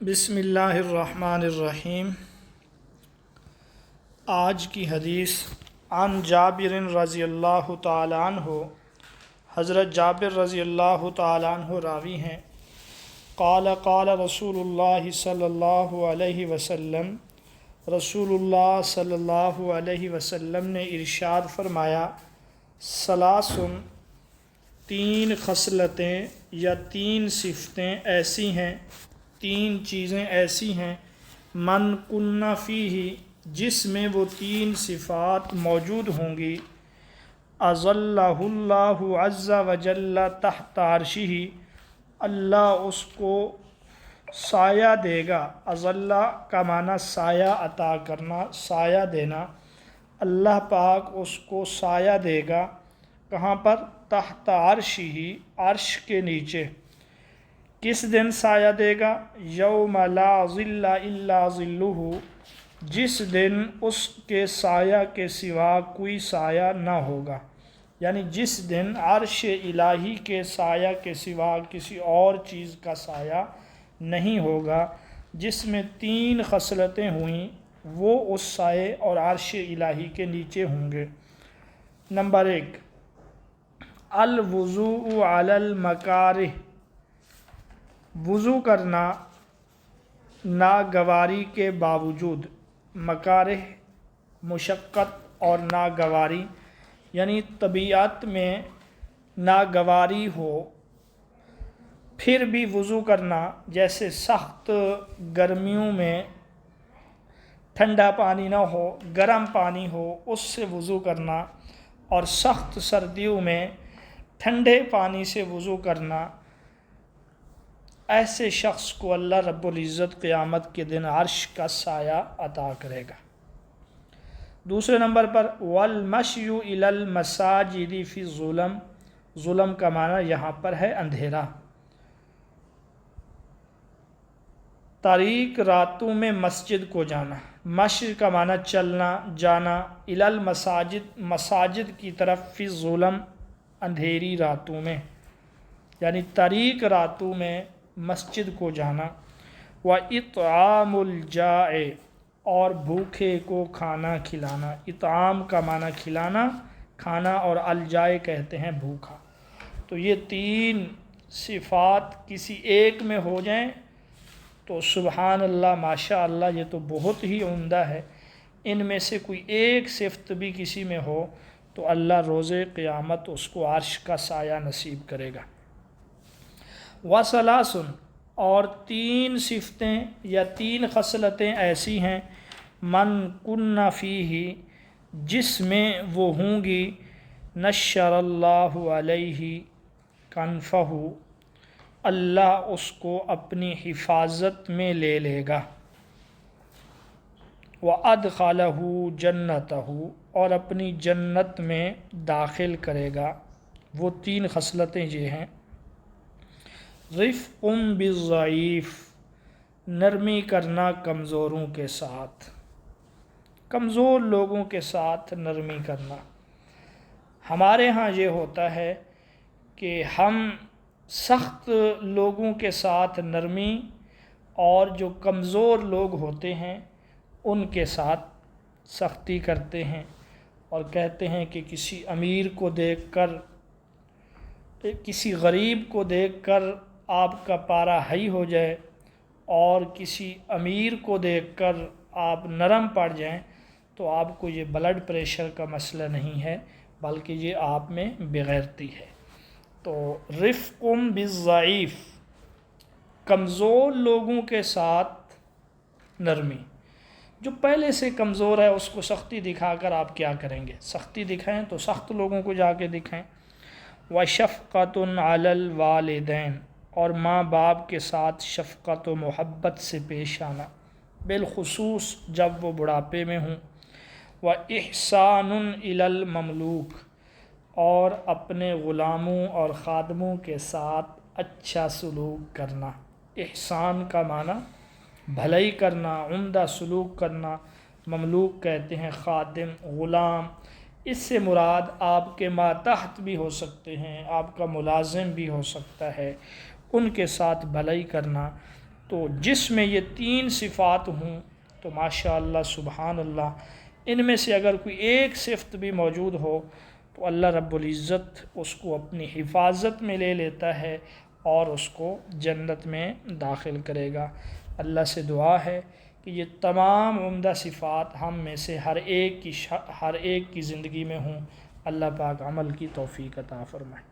بسم اللہ الرحمن الرحیم۔ آج کی حدیث عن جابر رضی اللہ تعالیٰ عنہ، حضرت جابر رضی اللہ تعالیٰ عنہ راوی ہیں۔ قال قال رسول اللہ صلی اللہ علیہ وسلم، رسول اللہ صلی اللہ علیہ وسلم نے ارشاد فرمایا، ثلاثن، تین خصلتیں یا تین صفتیں ایسی ہیں، تین چیزیں ایسی ہیں، من کن فیہ، جس میں وہ تین صفات موجود ہوں گی، اظلہ اللہ عز وجل تحت عرشہ، اللہ اس کو سایہ دے گا۔ اظلہ کا معنی سایہ عطا کرنا، سایہ دینا۔ اللہ پاک اس کو سایہ دے گا، کہاں پر؟ تحت عرشہ، عرش کے نیچے۔ کس دن سایہ دے گا؟ یوم لا ظل الا ظلہ، جس دن اس کے سایہ کے سوا کوئی سایہ نہ ہوگا، یعنی جس دن عرش الہی کے سایہ کے سوا کسی اور چیز کا سایہ نہیں ہوگا۔ جس میں تین خصلتیں ہوئیں وہ اس سائے اور عرش الہی کے نیچے ہوں گے۔ نمبر 1، الوضوء علی المکارہ، وضو کرنا ناگواری کے باوجود۔ مکارہ مشقت اور ناگواری، یعنی طبیعت میں ناگواری ہو پھر بھی وضو کرنا، جیسے سخت گرمیوں میں ٹھنڈا پانی نہ ہو، گرم پانی ہو، اس سے وضو کرنا، اور سخت سردیوں میں ٹھنڈے پانی سے وضو کرنا، ایسے شخص کو اللہ رب العزت قیامت کے دن عرش کا سایہ عطا کرے گا۔ دوسرے نمبر پر، والمشی الی المساجد فی الظلم، ظلم کا معنی یہاں پر ہے اندھیرا۔ تاریک راتوں میں مسجد کو جانا، مشی کا معنی چلنا، جانا، الی المساجد، مساجد کی طرف، فی الظلم، اندھیری راتوں میں، یعنی تاریک راتوں میں مسجد کو جانا۔ وَإِطْعَامُ الْجَائِعِ، اور بھوکے کو کھانا کھلانا۔ اطعام کا معنی کھلانا، کھانا، اور الجائع کہتے ہیں بھوکا۔ تو یہ تین صفات کسی ایک میں ہو جائیں تو سبحان اللہ، ماشاء اللہ، یہ تو بہت ہی عمدہ ہے۔ ان میں سے کوئی ایک صفت بھی کسی میں ہو تو اللہ روز قیامت اس کو عرش کا سایہ نصیب کرے گا۔ وَثَلَاثٌ، اور تین صفتیں یا تین خصلتیں ایسی ہیں، من کن فیہ، جس میں وہ ہوں گی، نشر اللہ علیہ کنفہ، اللہ اس کو اپنی حفاظت میں لے لے گا۔ وَأَدْخَلَهُ جَنَّتَهُ، اور اپنی جنت میں داخل کرے گا۔ وہ تین خصلتیں یہ ہیں، رفق بالضعیف، نرمی کرنا کمزوروں کے ساتھ، کمزور لوگوں کے ساتھ نرمی کرنا۔ ہمارے ہاں یہ ہوتا ہے کہ ہم سخت لوگوں کے ساتھ نرمی، اور جو کمزور لوگ ہوتے ہیں ان کے ساتھ سختی کرتے ہیں، اور کہتے ہیں کہ کسی امیر کو دیکھ کر، کسی غریب کو دیکھ کر آپ کا پارا ہائی ہو جائے، اور کسی امیر کو دیکھ کر آپ نرم پڑ جائیں، تو آپ کو یہ بلڈ پریشر کا مسئلہ نہیں ہے، بلکہ یہ آپ میں بغیرتی ہے۔ تو رفق بالضعیف، کمزور لوگوں کے ساتھ نرمی۔ جو پہلے سے کمزور ہے اس کو سختی دکھا کر آپ کیا کریں گے؟ سختی دکھائیں تو سخت لوگوں کو جا کے دکھائیں۔ وَشَفْقَةٌ عَلَى الْوَالِدَيْنِ، اور ماں باپ کے ساتھ شفقت و محبت سے پیش آنا، بالخصوص جب وہ بڑھاپے میں ہوں۔ وَإِحْسَانٌ إِلَى الْمَمْلُوكِ، اور اپنے غلاموں اور خادموں کے ساتھ اچھا سلوک کرنا۔ احسان کا معنی بھلائی کرنا، عمدہ سلوک کرنا۔ مملوک کہتے ہیں خادم، غلام۔ اس سے مراد آپ کے ماتحت بھی ہو سکتے ہیں، آپ کا ملازم بھی ہو سکتا ہے، ان کے ساتھ بھلائی کرنا۔ تو جس میں یہ 3 صفات ہوں تو ماشاءاللہ سبحان اللہ، ان میں سے اگر کوئی ایک صفت بھی موجود ہو تو اللہ رب العزت اس کو اپنی حفاظت میں لے لیتا ہے اور اس کو جنت میں داخل کرے گا۔ اللہ سے دعا ہے کہ یہ تمام عمدہ صفات ہم میں سے ہر ایک کی زندگی میں ہوں۔ اللہ پاک عمل کی توفیق عطا فرمائے۔